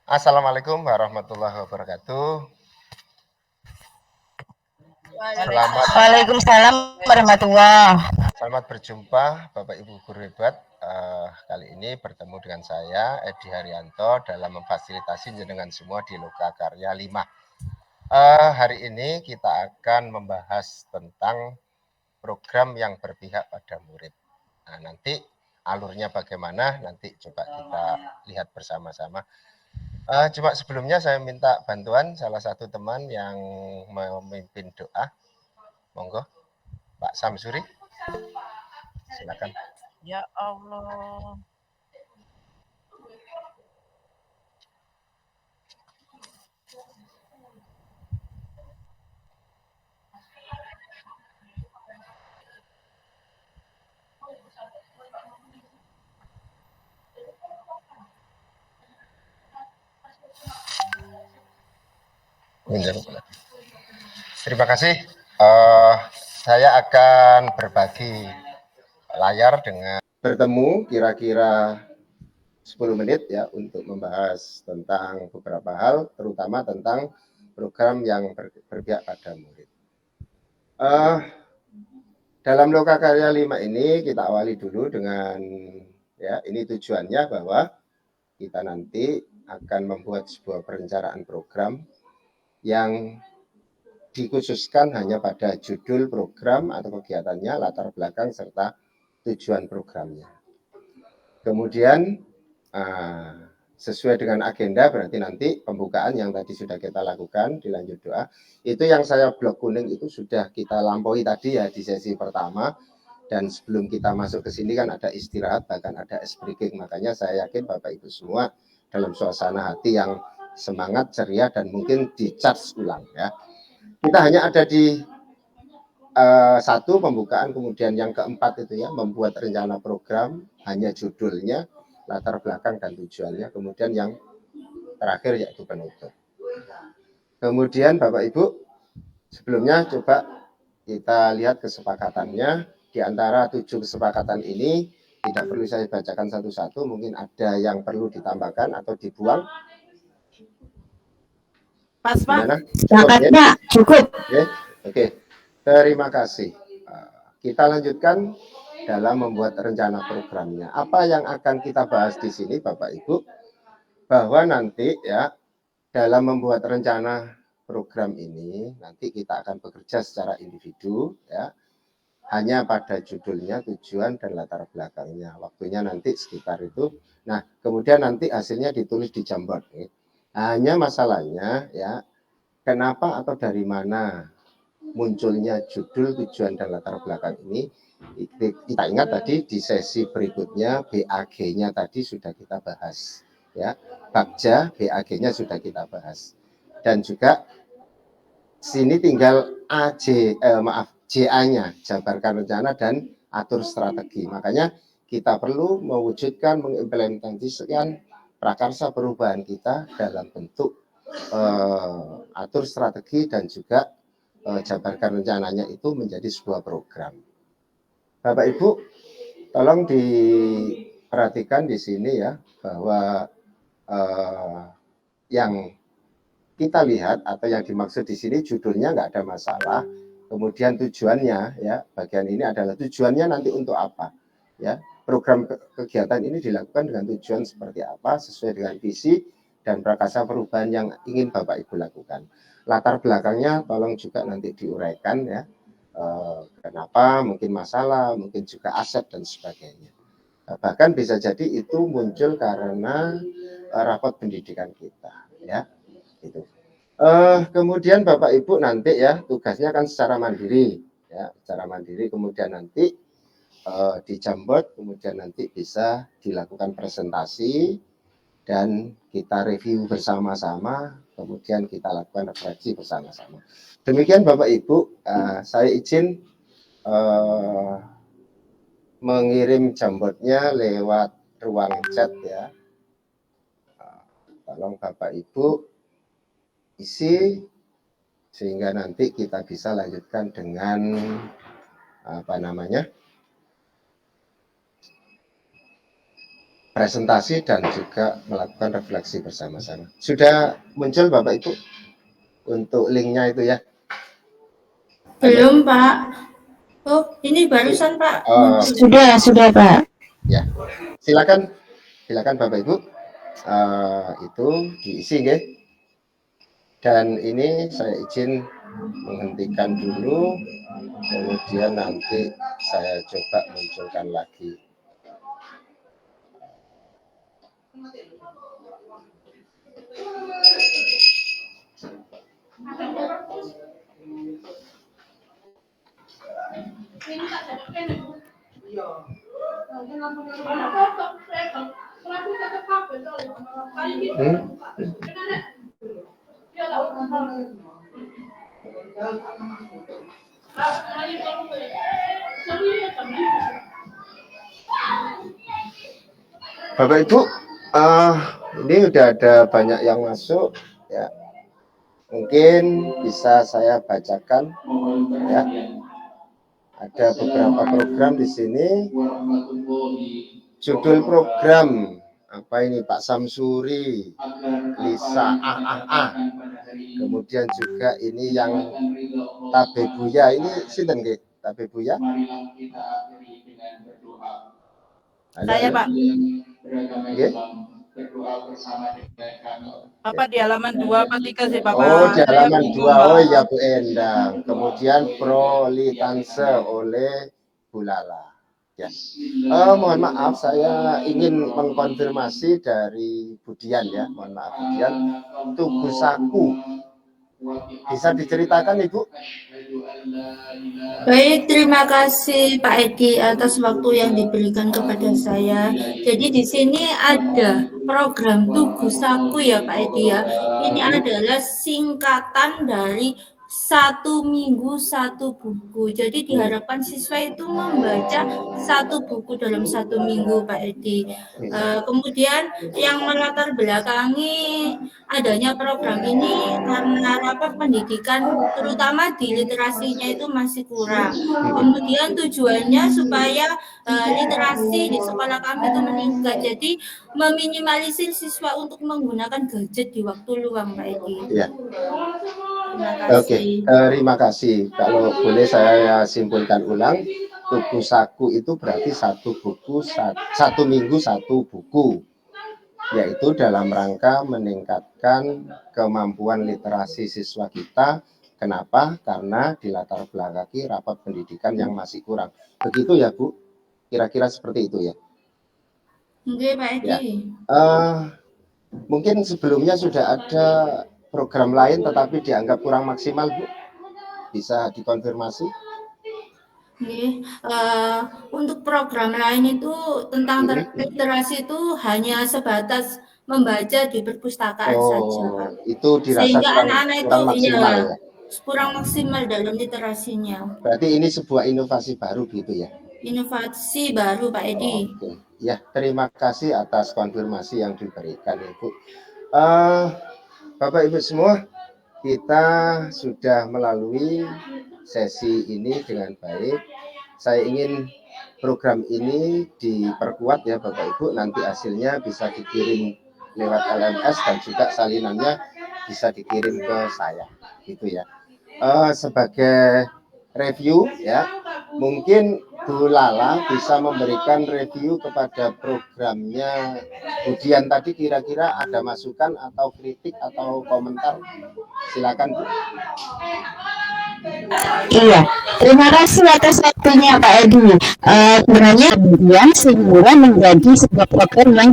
Assalamualaikum warahmatullahi wabarakatuh. Waalaikumsalam warahmatullahi. Selamat berjumpa Bapak Ibu guru hebat. Kali ini bertemu dengan saya Edi Haryanto dalam memfasilitasi jenengan semua di Loka Karya 5. Hari ini kita akan membahas tentang program yang berpihak pada murid. Nah, nanti alurnya bagaimana, nanti coba kita lihat bersama-sama. Cuma sebelumnya saya minta bantuan salah satu teman yang memimpin doa. Monggo, Pak Samsuri. Silakan. Ya Allah. Terima kasih. Saya akan berbagi layar dengan bertemu kira-kira 10 menit ya untuk membahas tentang beberapa hal, terutama tentang program yang berpihak pada murid. Dalam Loka Karya 5 ini kita awali dulu dengan ya ini tujuannya bahwa kita nanti akan membuat sebuah perencanaan program yang dikhususkan hanya pada judul program atau kegiatannya, latar belakang, serta tujuan programnya. Kemudian sesuai dengan agenda berarti nanti pembukaan yang tadi sudah kita lakukan di lanjut doa, itu yang saya blok kuning itu sudah kita lampaui tadi ya di sesi pertama, dan sebelum kita masuk ke sini kan ada istirahat, bahkan ada ice breaking. Makanya saya yakin Bapak Ibu semua dalam suasana hati yang semangat, ceria, dan mungkin di-charge ulang ya. Kita hanya ada di satu pembukaan, kemudian yang keempat itu ya membuat rencana program, hanya judulnya, latar belakang dan tujuannya, kemudian yang terakhir yaitu penutup. Kemudian Bapak Ibu sebelumnya coba kita lihat kesepakatannya. Di antara 7 kesepakatan ini tidak perlu saya bacakan satu-satu, mungkin ada yang perlu ditambahkan atau dibuang. Pas, Pak. Cukup, ya? Cukup. Oke. Terima kasih. Kita lanjutkan dalam membuat rencana programnya. Apa yang akan kita bahas di sini Bapak Ibu? Bahwa nanti ya dalam membuat rencana program ini nanti kita akan bekerja secara individu ya. Hanya pada judulnya, tujuan, dan latar belakangnya. Waktunya nanti sekitar itu. Nah, kemudian nanti hasilnya ditulis di Jamboard. Hanya masalahnya ya, kenapa atau dari mana munculnya judul, tujuan, dan latar belakang ini. Kita ingat tadi di sesi berikutnya BAG-nya tadi sudah kita bahas. Ya, Bagja BAG-nya sudah kita bahas. Dan juga sini tinggal JA-nya, jabarkan rencana dan atur strategi. Makanya kita perlu mewujudkan, mengimplementasikan prakarsa perubahan kita dalam bentuk atur strategi dan juga jabarkan rencananya itu menjadi sebuah program. Bapak Ibu, tolong diperhatikan di sini ya bahwa yang kita lihat atau yang dimaksud di sini judulnya nggak ada masalah. Kemudian tujuannya ya bagian ini adalah tujuannya nanti untuk apa ya. Program kegiatan ini dilakukan dengan tujuan seperti apa sesuai dengan visi dan prakarsa perubahan yang ingin Bapak Ibu lakukan. Latar belakangnya tolong juga nanti diuraikan ya. Kenapa, mungkin masalah, mungkin juga aset dan sebagainya. Bahkan bisa jadi itu muncul karena rapot pendidikan kita ya. Gitu. Kemudian Bapak Ibu nanti ya tugasnya kan secara mandiri ya, secara mandiri, kemudian nanti di Jamboard, kemudian nanti bisa dilakukan presentasi dan kita review bersama-sama, kemudian kita lakukan refleksi bersama-sama. Demikian Bapak Ibu, saya izin mengirim Jamboardnya lewat ruang chat ya. Tolong Bapak Ibu isi sehingga nanti kita bisa lanjutkan dengan apa namanya presentasi dan juga melakukan refleksi bersama-sama. Sudah muncul Bapak Ibu untuk linknya itu ya? Belum Pak. Oh, ini barusan Pak. Sudah Pak. Ya, silakan Bapak Ibu, itu diisi nggih. Dan ini saya izin menghentikan dulu, kemudian nanti saya coba munculkan lagi. Bapak Ibu, ini udah ada banyak yang masuk ya. Mungkin bisa saya bacakan ya. Ada beberapa program di sini. Judul program apa ini Pak Samsuri, Lisa Kemudian juga ini yang Tabebuya, ini sinten nggih Tabebuya? Saya Pak. Nggih. Apa di halaman 2 apa 3 sih Bapak? Oh, di halaman 2. Oh iya Bu Endang. Kemudian Prolitanse oleh Bu Lala. Ya. Mohon maaf, saya ingin mengkonfirmasi dari Budian ya. Mohon maaf Budian. Tugu Saku. Bisa diceritakan Ibu? Baik, terima kasih Pak Edi atas waktu yang diberikan kepada saya. Jadi di sini ada program Tugu Saku ya Pak Edi ya. Ini adalah singkatan dari 1 minggu 1 buku. Jadi diharapkan siswa itu membaca 1 buku dalam 1 minggu Pak Edi. Kemudian yang melatar belakangi adanya program ini karena rapat pendidikan terutama di literasinya itu masih kurang. Kemudian tujuannya supaya literasi di sekolah kami itu meningkat. Jadi meminimalisir siswa untuk menggunakan gadget di waktu luang Pak Edi. Ya. Terima kasih. Oke, terima kasih. Kalau boleh saya simpulkan ulang, Tugu Saku itu berarti 1 buku, 1 minggu 1 buku, yaitu dalam rangka meningkatkan kemampuan literasi siswa kita. Kenapa? Karena di latar belakangi rapat pendidikan yang masih kurang. Begitu ya Bu? Kira-kira seperti itu ya? Oke Pak Edi. Ya. Mungkin sebelumnya sudah ada program lain tetapi dianggap kurang maksimal Bu? Bisa dikonfirmasi? Untuk program lain itu tentang literasi itu hanya sebatas membaca di perpustakaan saja Pak. Itu dirasa sehingga anak-anak itu maksimal, ya? Kurang maksimal dalam literasinya. Berarti ini sebuah inovasi baru gitu ya? Inovasi baru Pak Edi. Oke. Ya, terima kasih atas konfirmasi yang diberikan Ibu. Bapak Ibu semua, kita sudah melalui sesi ini dengan baik. Saya ingin program ini diperkuat ya Bapak Ibu, nanti hasilnya bisa dikirim lewat LMS dan juga salinannya bisa dikirim ke saya gitu ya. Sebagai review ya, mungkin Bu Lala bisa memberikan review kepada programnya Budian tadi, kira-kira ada masukan atau kritik atau komentar, silakan Bu. Iya, terima kasih atas waktunya Pak Edi. Sebenarnya kemudian sehingga menjadi sebuah program yang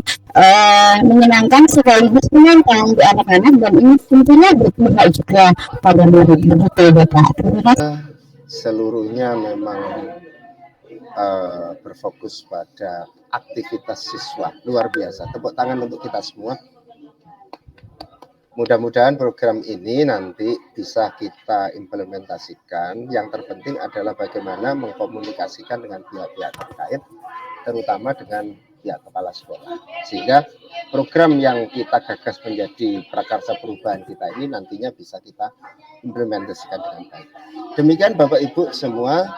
menyenangkan sekaligus menantang di anak-anak, dan ini tentunya berpihak juga pada murid. Begitu Bapak. Terima kasih. Seluruhnya memang berfokus pada aktivitas siswa, luar biasa. Tepuk tangan untuk kita semua. Mudah-mudahan program ini nanti bisa kita implementasikan. Yang terpenting adalah bagaimana mengkomunikasikan dengan pihak-pihak terkait, terutama dengan pihak kepala sekolah. Sehingga program yang kita gagas menjadi prakarsa perubahan kita ini nantinya bisa kita implementasikan dengan baik. Demikian Bapak Ibu semua,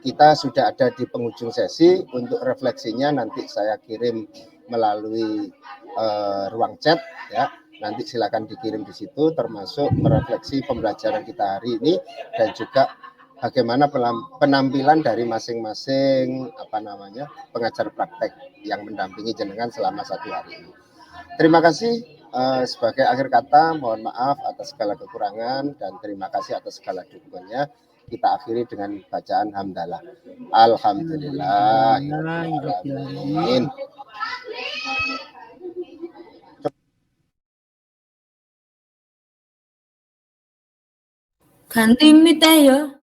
kita sudah ada di penghujung sesi. Untuk refleksinya nanti saya kirim melalui ruang chat ya. Nanti silakan dikirim di situ, termasuk merefleksi pembelajaran kita hari ini dan juga bagaimana penampilan dari masing-masing pengajar praktek yang mendampingi jenengan selama 1 hari ini. Terima kasih. Sebagai akhir kata, mohon maaf atas segala kekurangan dan terima kasih atas segala dukungannya. Kita akhiri dengan bacaan hamdalah. Alhamdulillahirrahmanirrahim. Ganti mic ya.